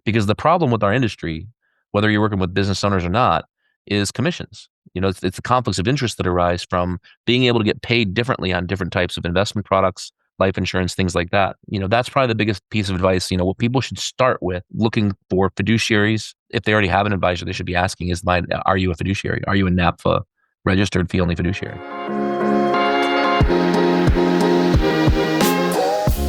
Because the problem with our industry, whether you're working with business owners or not, is commissions. It's the conflicts of interest that arise from being able to get paid differently on different types of investment products, life insurance, things like that. That's probably the biggest piece of advice. What people should start with looking for fiduciaries. If they already have an advisor, they should be asking, are you a fiduciary? Are you a NAPFA registered fee only fiduciary?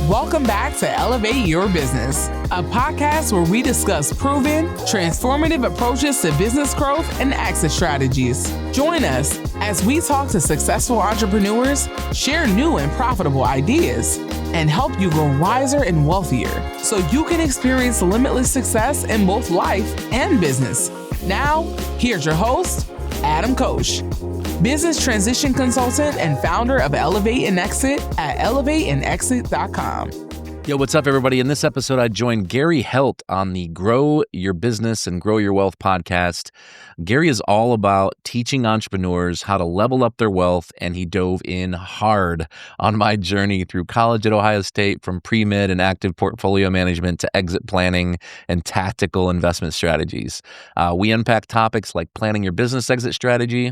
Welcome back to Elevate Your Business, a podcast where we discuss proven, transformative approaches to business growth and exit strategies. Join us as we talk to successful entrepreneurs, share new and profitable ideas, and help you grow wiser and wealthier so you can experience limitless success in both life and business. Now, here's your host, Adam Koós, business transition consultant and founder of Elevate and Exit at elevateandexit.com. Yo, what's up, everybody? In this episode, I joined Gary Heldt on the Grow Your Business and Grow Your Wealth podcast. Gary is all about teaching entrepreneurs how to level up their wealth, and he dove in hard on my journey through college at Ohio State, from pre-med and active portfolio management to exit planning and tactical investment strategies. We unpack topics like planning your business exit strategy,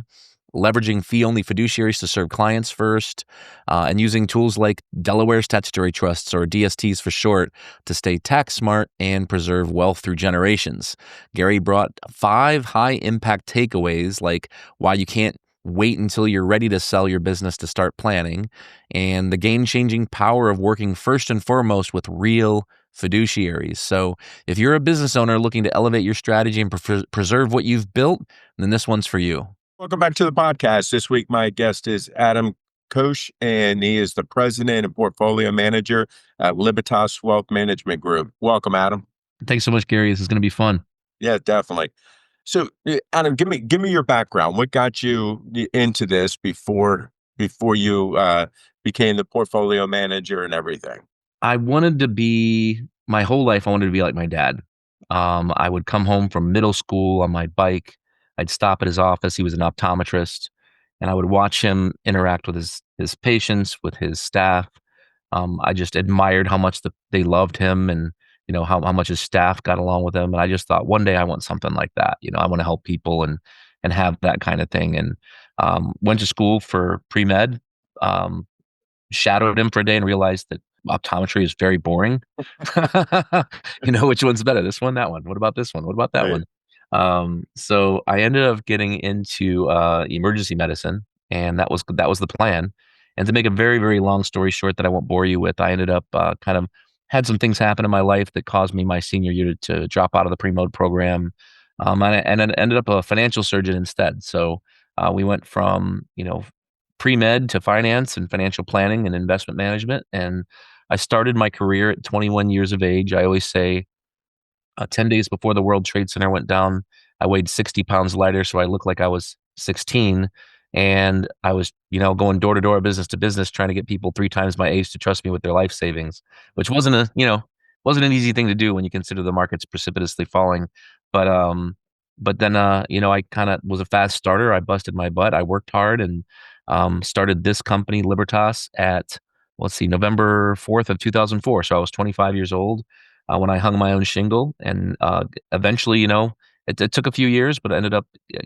leveraging fee-only fiduciaries to serve clients first, and using tools like Delaware statutory trusts, or DSTs for short, to stay tax smart and preserve wealth through generations. Gary brought 5 high-impact takeaways, like why you can't wait until you're ready to sell your business to start planning, and the game-changing power of working first and foremost with real fiduciaries. So if you're a business owner looking to elevate your strategy and preserve what you've built, then this one's for you. Welcome back to the podcast. This week, my guest is Adam Koós, and he is the president and portfolio manager at Libertas Wealth Management Group. Welcome, Adam. Thanks so much, Gary. This is going to be fun. Yeah, definitely. So, Adam, give me your background. What got you into this before you became the portfolio manager and everything? My whole life, I wanted to be like my dad. I would come home from middle school on my bike. I'd stop at his office. He was an optometrist, and I would watch him interact with his patients, with his staff. I just admired how much they loved him, and how much his staff got along with him. And I just thought, one day I want something like that. I want to help people and have that kind of thing. And went to school for pre-med, shadowed him for a day, and realized that optometry is very boring. Which one's better? This one, that one? What about this one? What about that Right. one? So I ended up getting into emergency medicine, and that was the plan. And to make a very, very long story short that I won't bore you with, I ended up kind of had some things happen in my life that caused me my senior year to drop out of the pre-med program, and I ended up a financial surgeon instead. So we went from pre-med to finance and financial planning and investment management, and I started my career at 21 years of age. I always say, 10 days before the World Trade Center went down, I weighed 60 pounds lighter, so I looked like I was 16. And I was, going door to door, business to business, trying to get people 3 times my age to trust me with their life savings, which wasn't an easy thing to do when you consider the market's precipitously falling. But then, I kind of was a fast starter. I busted my butt. I worked hard and started this company, Libertas, at, November 4th of 2004. So I was 25 years old when I hung my own shingle, and eventually, it took a few years, but I ended up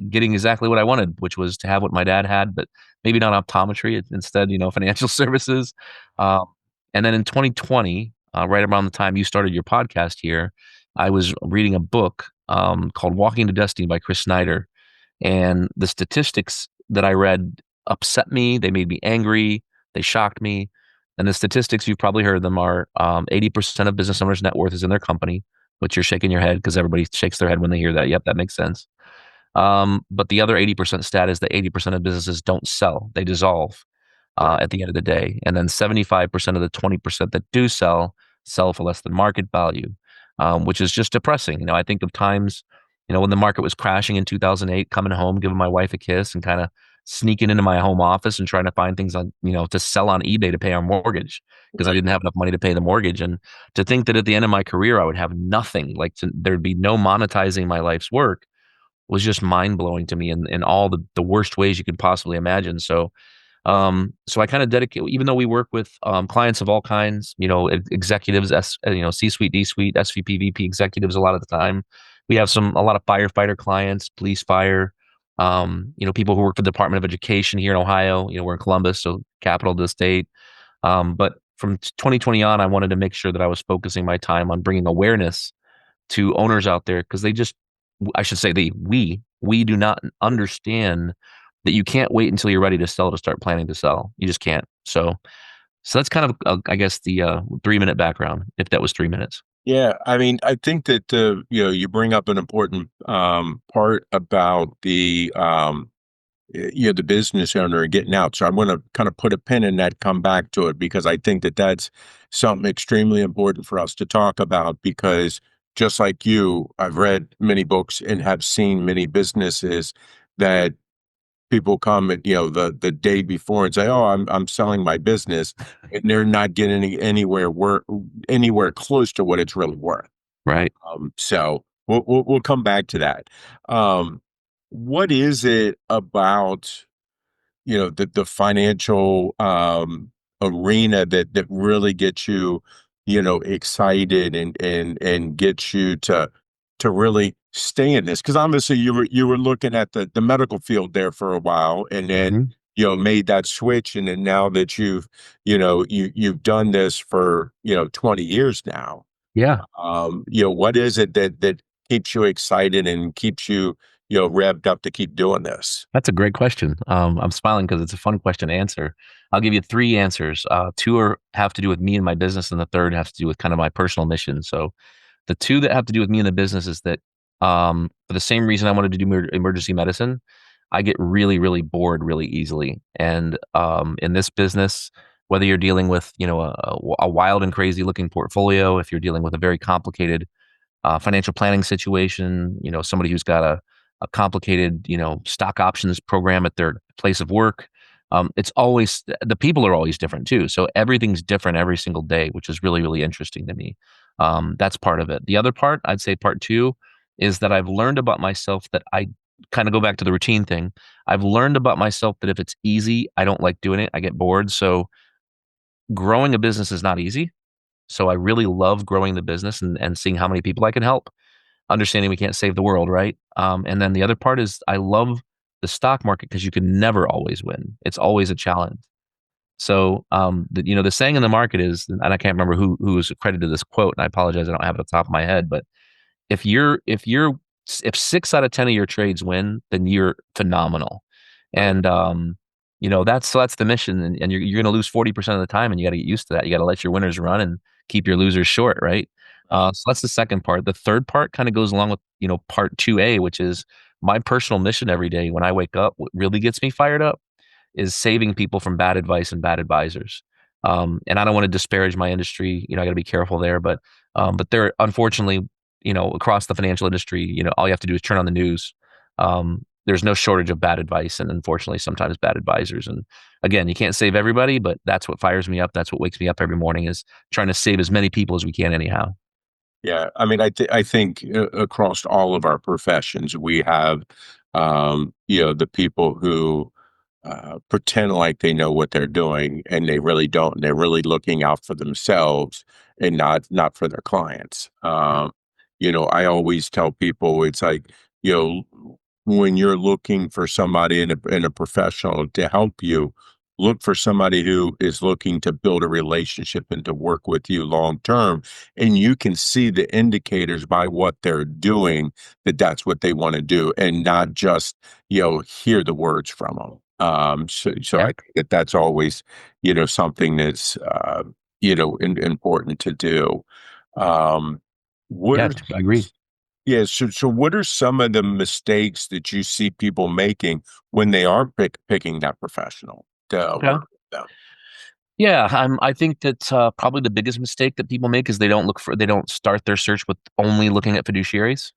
getting exactly what I wanted, which was to have what my dad had, but maybe not optometry, instead, financial services. And then in 2020, right around the time you started your podcast here, I was reading a book called Walking to Destiny by Chris Snyder, and the statistics that I read upset me. They made me angry. They shocked me. And the statistics, you've probably heard them, are 80% of business owners' net worth is in their company, which you're shaking your head because everybody shakes their head when they hear that. Yep, that makes sense. But the other 80% stat is that 80% of businesses don't sell. They dissolve at the end of the day. And then 75% of the 20% that do sell for less than market value, which is just depressing. I think of times, when the market was crashing in 2008, coming home, giving my wife a kiss, and kind of sneaking into my home office and trying to find things on, to sell on eBay to pay our mortgage, because I didn't have enough money to pay the mortgage. And to think that at the end of my career, I would have nothing, there'd be no monetizing my life's work, was just mind blowing to me in all the worst ways you could possibly imagine. So So I kind of dedicate, even though we work with clients of all kinds, executives, C-suite, D-suite, SVP, VP executives a lot of the time. We have a lot of firefighter clients, police, fire, people who work for the Department of Education here in Ohio. We're in Columbus, so capital of the state. But from 2020 on, I wanted to make sure that I was focusing my time on bringing awareness to owners out there because I should say we do not understand that you can't wait until you're ready to sell to start planning to sell. You just can't. So that's kind of, I guess, the 3-minute background, if that was 3 minutes. Yeah, I mean, I think that you bring up an important part about the business owner getting out. So I'm going to kind of put a pin in that, come back to it, because I think that that's something extremely important for us to talk about. Because just like you, I've read many books and have seen many businesses that people come at the day before and say, "Oh, I'm selling my business," and they're not getting anywhere close to what it's really worth. Right. So we'll come back to that. Um, what is it about the financial arena that really gets you excited and gets you to really stay in this? Because obviously you were looking at the medical field there for a while, and then Mhm. made that switch, and then now that you've done this for 20 years now. Yeah. What is it that keeps you excited and keeps you revved up to keep doing this? That's a great question. I'm smiling because it's a fun question to answer. I'll give you three answers. Two have to do with me and my business, and the third has to do with kind of my personal mission. So the two that have to do with me and the business is that for the same reason I wanted to do emergency medicine, I get really, really bored really easily. And in this business, whether you're dealing with a wild and crazy looking portfolio, if you're dealing with a very complicated financial planning situation, somebody who's got a complicated, stock options program at their place of work. It's always, the people are always different too. So everything's different every single day, which is really, really interesting to me. That's part of it. The other part, I'd say part two, is that I've learned about myself that I kind of go back to the routine thing. I've learned about myself that if it's easy, I don't like doing it. I get bored. So growing a business is not easy. So I really love growing the business and seeing how many people I can help, understanding we can't save the world, right? And then the other part is I love the stock market because you can never always win. It's always a challenge. So, the saying in the market is, and I can't remember who's credited to this quote, and I apologize, I don't have it at the top of my head, but if 6 out of 10 of your trades win, then you're phenomenal. Right. And that's the mission, and you're going to lose 40% of the time, and you got to get used to that. You got to let your winners run and keep your losers short, right? So that's the second part. The third part kind of goes along with part 2A, which is my personal mission every day when I wake up. What really gets me fired up is saving people from bad advice and bad advisors. And I don't want to disparage my industry. I got to be careful there, but there, unfortunately, across the financial industry, all you have to do is turn on the news. There's no shortage of bad advice and unfortunately sometimes bad advisors. And again, you can't save everybody, but that's what fires me up. That's what wakes me up every morning is trying to save as many people as we can anyhow. Yeah, I mean, I think across all of our professions, we have, the people who pretend like they know what they're doing, and they really don't. And they're really looking out for themselves and not for their clients. I always tell people it's like, you when you're looking for somebody in a professional to help you, look for somebody who is looking to build a relationship and to work with you long term. And you can see the indicators by what they're doing that that's what they want to do, and not just hear the words from them. So I Yeah. think that's always something that's important to do. Um, what Yeah. are I agree. Yeah, so what are some of the mistakes that you see people making when they are picking that professional to Okay. work with them? Yeah, I think that probably the biggest mistake that people make is they don't start their search with only looking at fiduciaries.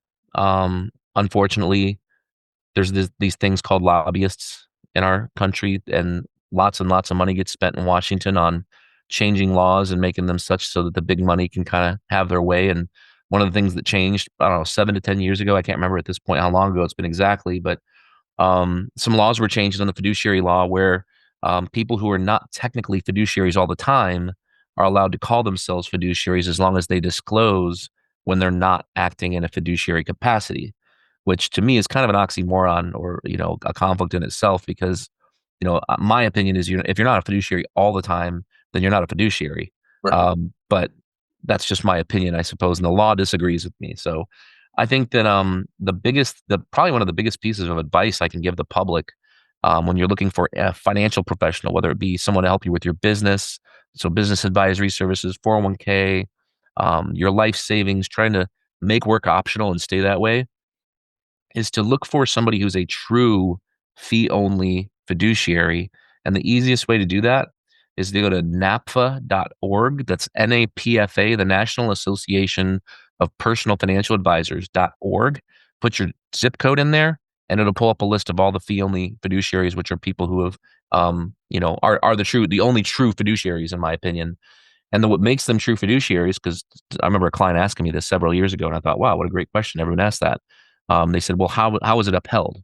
Unfortunately, there's these things called lobbyists in our country, and lots of money gets spent in Washington on changing laws and making them such so that the big money can kind of have their way. And one of the things that changed, I don't know, 7 to 10 years ago, I can't remember at this point how long ago it's been exactly, but some laws were changed on the fiduciary law where People who are not technically fiduciaries all the time are allowed to call themselves fiduciaries as long as they disclose when they're not acting in a fiduciary capacity, which to me is kind of an oxymoron, or a conflict in itself, because my opinion is, if you're not a fiduciary all the time, then you're not a fiduciary. Right. But that's just my opinion, I suppose, and the law disagrees with me. So I think that probably one of the biggest pieces of advice I can give the public, when you're looking for a financial professional, whether it be someone to help you with your business, so business advisory services, 401k, your life savings, trying to make work optional and stay that way, is to look for somebody who's a true fee only fiduciary. And the easiest way to do that is to go to napfa.org. That's NAPFA, the National Association of Personal Financial Advisors.org. Put your zip code in there, and it'll pull up a list of all the fee only fiduciaries, which are people who have, are the only true fiduciaries, in my opinion. And what makes them true fiduciaries, because I remember a client asking me this several years ago, and I thought, wow, what a great question. Everyone asks that. They said, well, how is it upheld?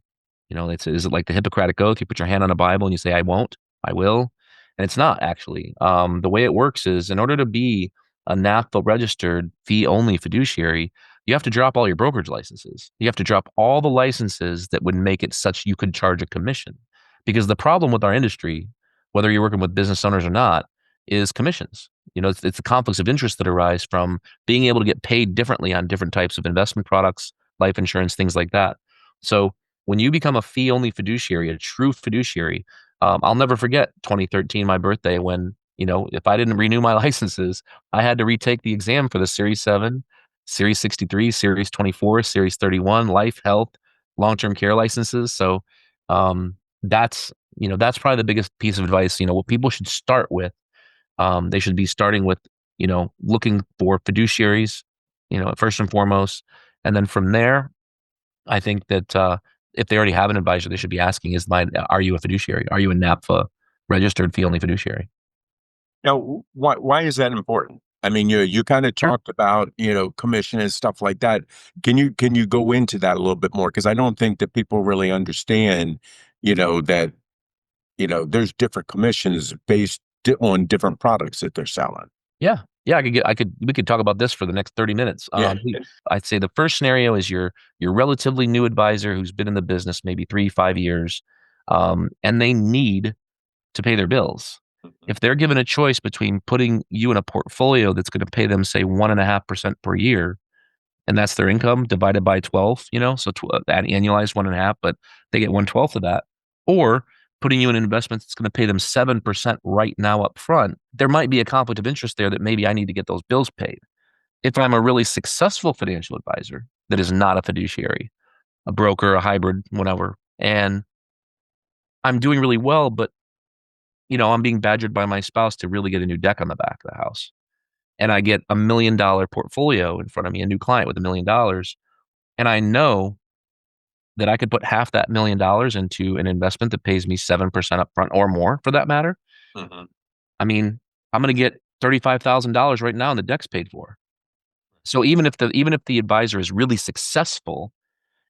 They said, is it like the Hippocratic Oath? You put your hand on a Bible and you say, I won't, I will. And it's not actually. The way it works is, in order to be a NAFTA registered fee only fiduciary, you have to drop all your brokerage licenses. You have to drop all the licenses that would make it such you could charge a commission. Because the problem with our industry, whether you're working with business owners or not, is commissions. It's the conflicts of interest that arise from being able to get paid differently on different types of investment products, life insurance, things like that. So when you become a fee only fiduciary, a true fiduciary, I'll never forget 2013, my birthday, when, if I didn't renew my licenses, I had to retake the exam for the Series 7, Series 63, Series 24, Series 31, life, health, long-term care licenses. So that's probably the biggest piece of advice, what people should start with. They should be starting with, looking for fiduciaries, first and foremost. And then from there, I think that if they already have an advisor, they should be asking, are you a fiduciary? Are you a NAPFA registered fee only fiduciary? Now, why is that important? I mean, you kind of Sure. talked about, commission and stuff like that. Can you go into that a little bit more? Because I don't think that people really understand, that, there's different commissions based on different products that they're selling. Yeah. Yeah. We could talk about this for the next 30 minutes. Yeah. I'd say the first scenario is your relatively new advisor who's been in the business maybe 3-5 years, and they need to pay their bills. Mhm. If they're given a choice between putting you in a portfolio that's going to pay them, say, 1.5% per year, and that's their income divided by 12, so annualized 1.5, but they get 1/12 of that, or putting you in an investment that's going to pay them 7% right now up front, there might be a conflict of interest there that maybe I need to get those bills paid. If I'm a really successful financial advisor that is not a fiduciary, a broker, a hybrid, whatever, and I'm doing really well, but I'm being badgered by my spouse to really get a new deck on the back of the house. And I get $1 million portfolio in front of me, a new client with $1 million. And I know that I could put half that $1 million into an investment that pays me 7% upfront or more, for that matter. Mhm. I mean, I'm going to get $35,000 right now and the deck's paid for. So even if the advisor is really successful,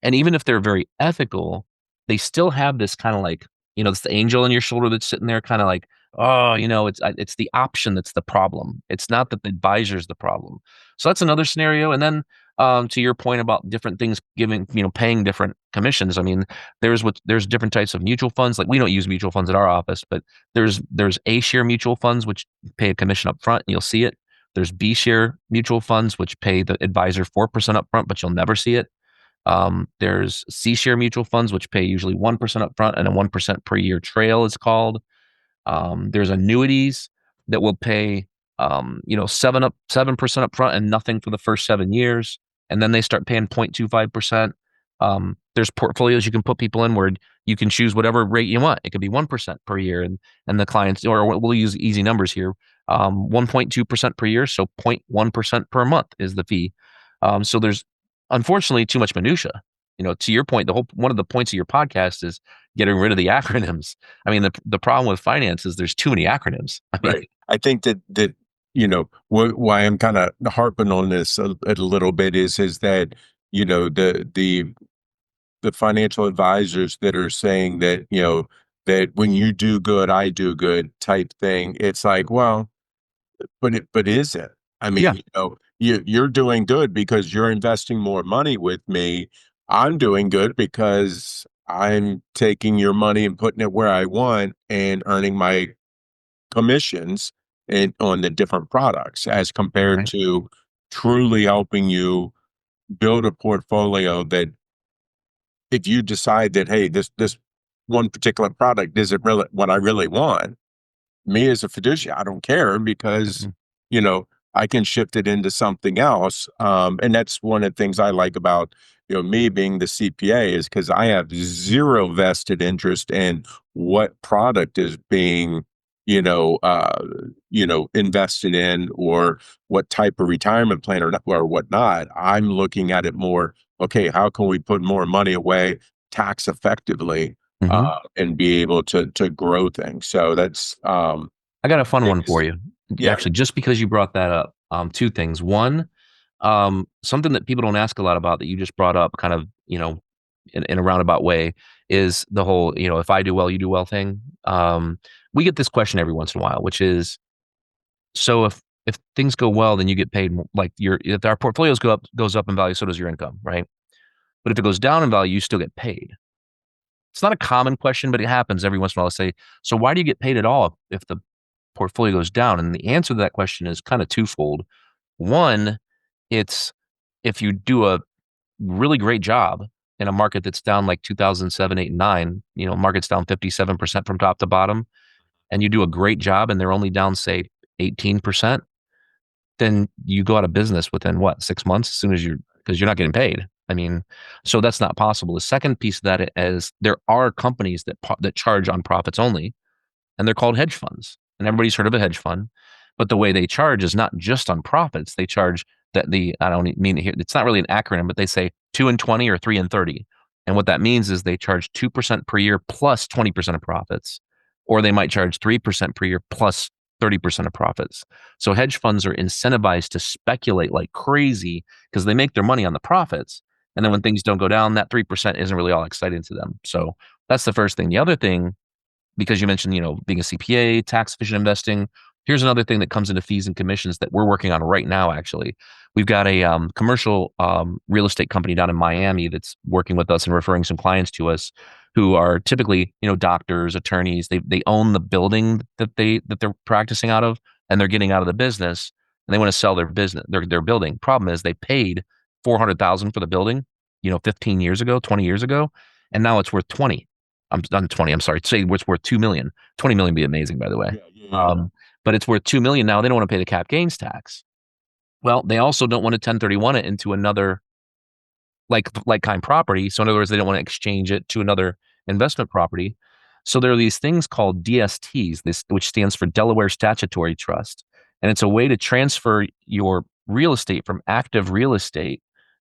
and even if they're very ethical, they still have this kind of like, it's the angel on your shoulder that's sitting there kind of like, oh, it's the option that's the problem. It's not that the advisor is the problem. So that's another scenario. And then to your point about different things giving, paying different commissions. I mean, there's different types of mutual funds. Like, we don't use mutual funds at our office, but there's A share mutual funds which pay a commission up front, and you'll see it. There's B share mutual funds which pay the advisor 4% up front, but you'll never see it. There's C share mutual funds, which pay usually 1% upfront and a 1% per year trail, is called. There's annuities that will pay, 7% upfront and nothing for the first 7 years. And then they start paying 0.25%. There's portfolios you can put people in where you can choose whatever rate you want. It could be 1% per year. And the clients, or we'll use easy numbers here, 1.2% per year. So 0.1% per month is the fee. So there's, unfortunately, too much minutia. To your point, one of the points of your podcast is getting rid of the acronyms. I mean, the problem with finance is there's too many acronyms. I mean, Right. I think that why I'm kind of harping on this a little bit is that the financial advisors that are saying that that when you do good, I do good type thing. It's like, well, but is it? I mean, Yeah. you're doing good because you're investing more money with me. I'm doing good because I'm taking your money and putting it where I want and earning my commissions on the different products as compared Right. to truly helping you build a portfolio that if you decide that, hey, this one particular product isn't really what I really want, me as a fiduciary, I don't care because, Mhm. you know, I can shift it into something else. And that's one of the things I like about, me being the CPA is because I have zero vested interest in what product is being, invested in or what type of retirement plan or whatnot. I'm looking at it more, okay, how can we put more money away tax effectively Mhm. and be able to grow things. So that's I got a fun one for biggest you. yeah. Actually, just because you brought that up, two things. One, something that people don't ask a lot about that you just brought up, kind of, in a roundabout way, is the whole, if I do well, you do well thing. We get this question every once in a while, which is, so if things go well, then you get paid. Like if our portfolios goes up in value, so does your income, right? But if it goes down in value, you still get paid. It's not a common question, but it happens every once in a while. I say, so why do you get paid at all if the portfolio goes down? And the answer to that question is kind of twofold. One, it's if you do a really great job in a market that's down like 2007, 8, and 9, market's down 57% from top to bottom, and you do a great job and they're only down, say, 18%, then you go out of business within what, 6 months, as soon as because you're not getting paid. I mean, so that's not possible. The second piece of that is there are companies that charge on profits only, and they're called hedge funds. And everybody's heard of a hedge fund, but the way they charge is not just on profits. They charge I don't mean to hear, it's not really an acronym, but they say 2 and 20 or 3 and 30. And what that means is they charge 2% per year plus 20% of profits, or they might charge 3% per year plus 30% of profits. So hedge funds are incentivized to speculate like crazy because they make their money on the profits. And then when things don't go down, that 3% isn't really all exciting to them. So that's the first thing. The other thing, because you mentioned, being a CPA, tax efficient investing. Here's another thing that comes into fees and commissions that we're working on right now, actually. We've got a commercial real estate company down in Miami that's working with us and referring some clients to us who are typically, doctors, attorneys. They own the building that they're practicing out of, and they're getting out of the business, and they want to sell their business, their building. Problem is they paid 400,000 for the building, 15 years ago, 20 years ago, and now it's worth 20. I'm done 20. I'm sorry. Say it's worth 2 million. 20 million would be amazing, by the way. Yeah, yeah. Um, but it's worth 2 million now. They don't want to pay the cap gains tax. Well, they also don't want to 1031 it into another like kind property. So in other words, they don't want to exchange it to another investment property. So there are these things called DSTs, which stands for Delaware Statutory Trust. And it's a way to transfer your real estate from active real estate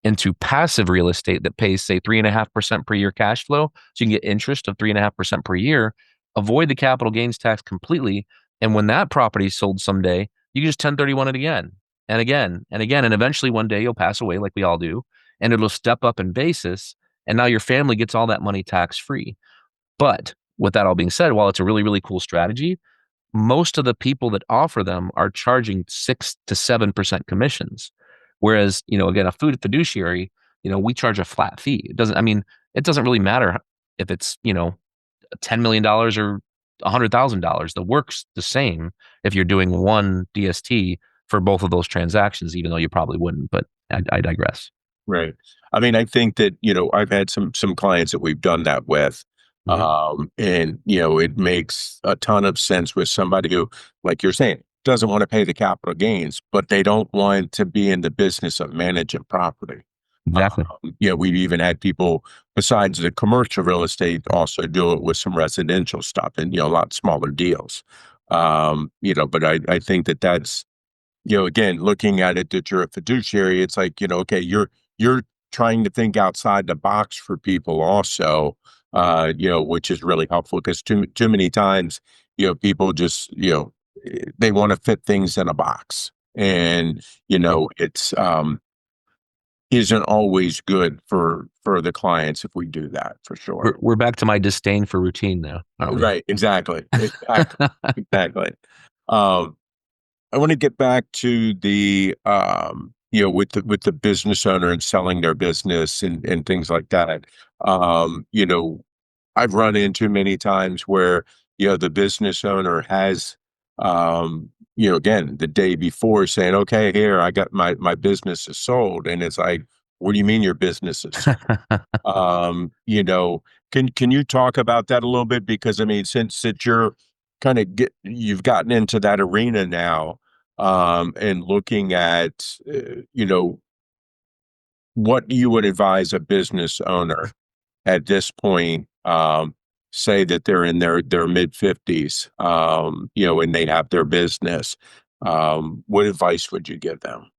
into passive real estate that pays, say, 3.5% per year cash flow. So you can get interest of 3.5% per year, avoid the capital gains tax completely. And when that property is sold someday, you can just 1031 it again and again and again. And eventually one day you'll pass away like we all do, and it'll step up in basis. And now your family gets all that money tax free. But with that all being said, while it's a really, really cool strategy, most of the people that offer them are charging 6 to 7% commissions. Whereas, again, a food fiduciary, we charge a flat fee. It doesn't really matter if it's, $10 million or $100,000. The work's the same if you're doing one DST for both of those transactions, even though you probably wouldn't. But I digress. Right. I mean, I think that, I've had some clients that we've done that with. Hmm. And, it makes a ton of sense with somebody who, like you're saying, doesn't want to pay the capital gains, but they don't want to be in the business of managing property. Exactly. We've even had people besides the commercial real estate also do it with some residential stuff and, a lot smaller deals. But I think that that's, again, looking at it that you're a fiduciary, it's like, okay, you're trying to think outside the box for people also, which is really helpful because too many times, people just, they want to fit things in a box. And, it's isn't always good for the clients if we do that, for sure. We're back to my disdain for routine now, aren't we? Right, exactly. Exactly. Exactly. Um, I want to get back to the with the business owner and selling their business and things like that. You know, I've run into many times where, the business owner has, again, the day before saying, okay, here, I got my business is sold. And it's like, what do you mean your business is sold? You know, can you talk about that a little bit? Because I mean, since that you've gotten into that arena now, and looking at, what you would advise a business owner at this point, say that they're in their mid-50s, and they have their business. What advice would you give them?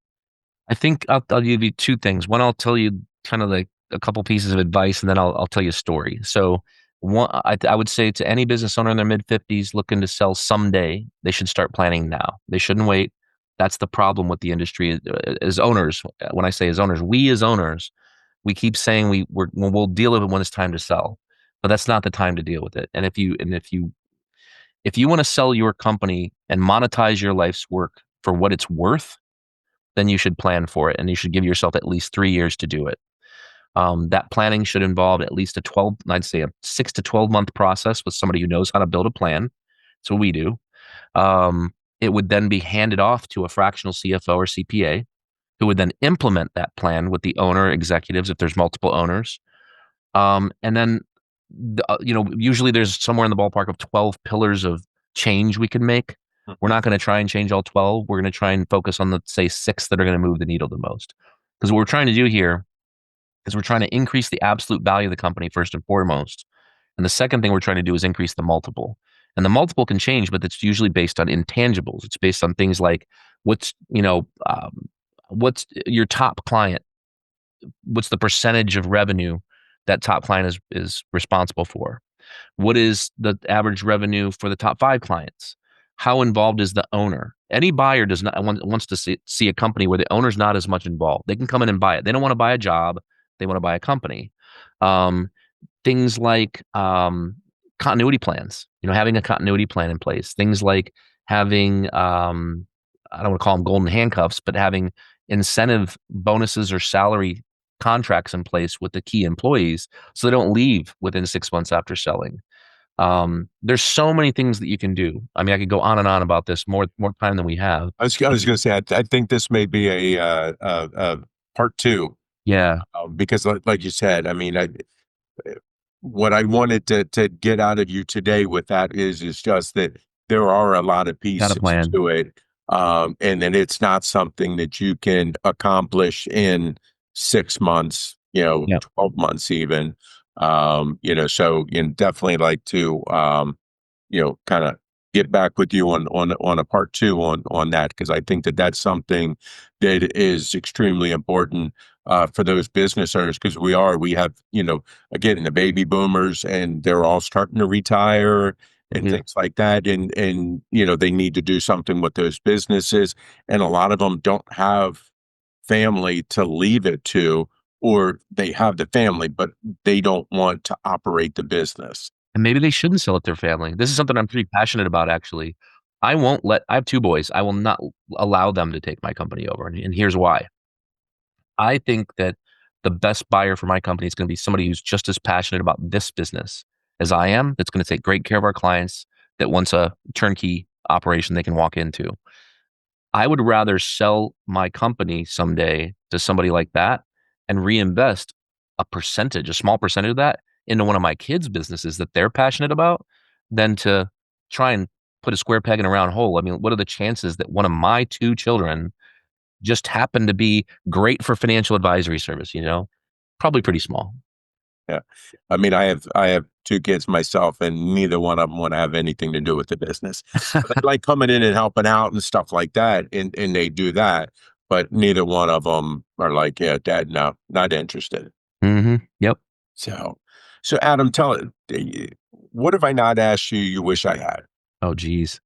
I think I'll give you two things. One, I'll tell you kind of like a couple pieces of advice, and then I'll tell you a story. So, one, I would say to any business owner in their mid 50s looking to sell someday, they should start planning now. They shouldn't wait. That's the problem with the industry as owners. When I say as owners, we as owners, we keep saying we'll deal with it when it's time to sell, but that's not the time to deal with it. And if you want to sell your company and monetize your life's work for what it's worth, then you should plan for it and you should give yourself at least 3 years to do it. That planning should involve at least I'd say a 6 to 12 month process with somebody who knows how to build a plan. That's what we do. It would then be handed off to a fractional CFO or CPA who would then implement that plan with the owner executives if there's multiple owners. And then, usually there's somewhere in the ballpark of 12 pillars of change we can make. We're not going to try and change all 12. We're going to try and focus on the, say, six that are going to move the needle the most. Because what we're trying to do here is we're trying to increase the absolute value of the company first and foremost. And the second thing we're trying to do is increase the multiple. And the multiple can change, but it's usually based on intangibles. It's based on things like what's your top client? What's the percentage of revenue that top client is responsible for? What is the average revenue for the top 5 clients? How involved is the owner? Any buyer does not wants to see a company where the owner's not as much involved. They can come in and buy it. They don't want to buy a job. They want to buy a company. Um, Things like continuity plans. Having a continuity plan in place. Things like having I don't want to call them golden handcuffs, but having incentive bonuses or salary contracts in place with the key employees so they don't leave within 6 months after selling. There's so many things that you can do. I mean, I could go on and on about this more time than we have. I was going to say, I think this may be a part two, Yeah, because like you said, I mean, what I wanted to get out of you today with that is just that there are a lot of got a pieces plan. to it, and that it's not something that you can accomplish in 6 months, Yeah. 12 months even. So definitely like to kind of get back with you on a part two on that, because I think that that's something that is extremely important for those business owners, because we have again the baby boomers, and they're all starting to retire and Yeah. things like that, and they need to do something with those businesses, and a lot of them don't have family to leave it to, or they have the family but they don't want to operate the business. And maybe they shouldn't sell it to their family. This is something I'm pretty passionate about, actually. I have 2 boys. I will not allow them to take my company over. And here's why. I think that the best buyer for my company is going to be somebody who's just as passionate about this business as I am, that's going to take great care of our clients, that wants a turnkey operation they can walk into. I would rather sell my company someday to somebody like that and reinvest a small percentage of that into one of my kids' businesses that they're passionate about than to try and put a square peg in a round hole. I mean, what are the chances that one of my 2 children just happen to be great for financial advisory service? Probably pretty small. Yeah. I mean, I have 2 kids myself, and neither one of them wanna have anything to do with the business. But they like coming in and helping out and stuff like that, and they do that, but neither one of them are like, "Yeah, dad, no, not interested." Yep. So so Adam, what have I not asked you you wish I had? Oh, geez.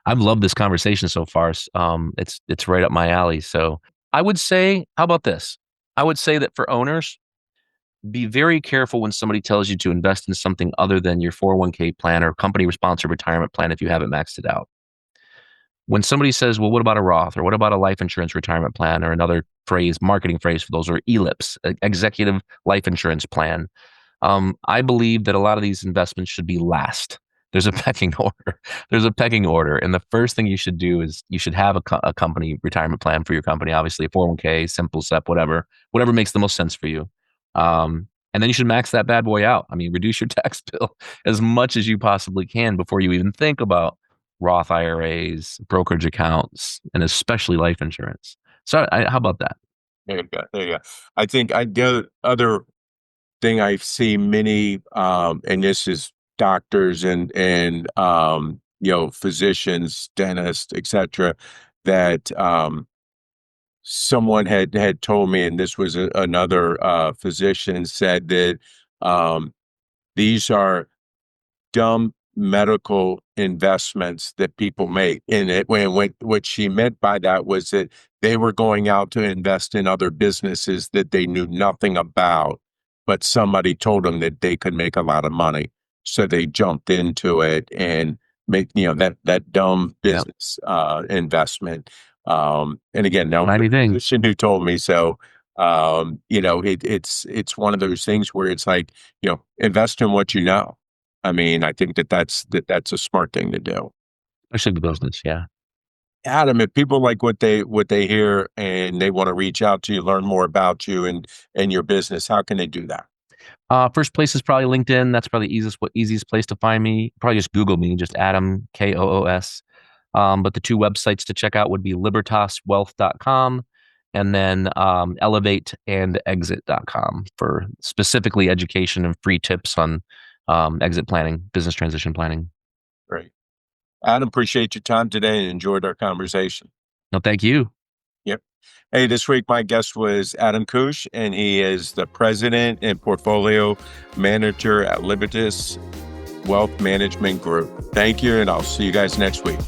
I've loved this conversation so far. It's right up my alley. So I would say, how about this? I would say that for owners, be very careful when somebody tells you to invest in something other than your 401k plan or company sponsored retirement plan if you haven't maxed it out. When somebody says, well, what about a Roth or what about a life insurance retirement plan, or another phrase, marketing phrase for those are ELIPs, executive life insurance plan. I believe that a lot of these investments should be last. There's a pecking order. There's a pecking order. And the first thing you should do is you should have a company retirement plan for your company, obviously a 401k, simple SEP, whatever makes the most sense for you. And then you should max that bad boy out. I mean, reduce your tax bill as much as you possibly can before you even think about Roth IRAs, brokerage accounts, and especially life insurance. So how about that? There you go. There you go. I think the other thing I see many, and this is doctors and physicians, dentists, etc., that someone had told me, and this was another physician said that these are dumb medical investments that people make. And what she meant by that was that they were going out to invest in other businesses that they knew nothing about, but somebody told them that they could make a lot of money. So they jumped into it and make, that dumb business investment. And again, now the physician who told me so, it's one of those things where it's like, invest in what you know. I mean, I think that's a smart thing to do. Especially the business, yeah. Adam, if people like what they hear and they want to reach out to you, learn more about you and your business, how can they do that? First place is probably LinkedIn. That's probably the easiest place to find me. Probably just Google me, just Adam, Koos. But the two websites to check out would be libertaswealth.com and then elevateandexit.com for specifically education and free tips on exit planning, business transition planning. Great. Adam, appreciate your time today and enjoyed our conversation. No, thank you. Yep. Hey, this week my guest was Adam Koós, and he is the president and portfolio manager at Libertas Wealth Management Group. Thank you, and I'll see you guys next week.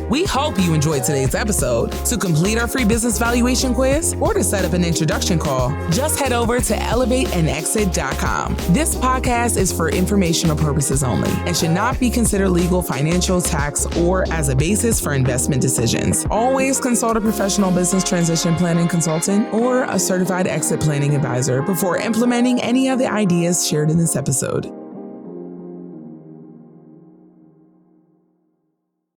We hope you enjoyed today's episode. To complete our free business valuation quiz or to set up an introduction call, just head over to elevateandexit.com. This podcast is for informational purposes only and should not be considered legal, financial, tax, or as a basis for investment decisions. Always consult a professional business transition planning consultant or a certified exit planning advisor before implementing any of the ideas shared in this episode.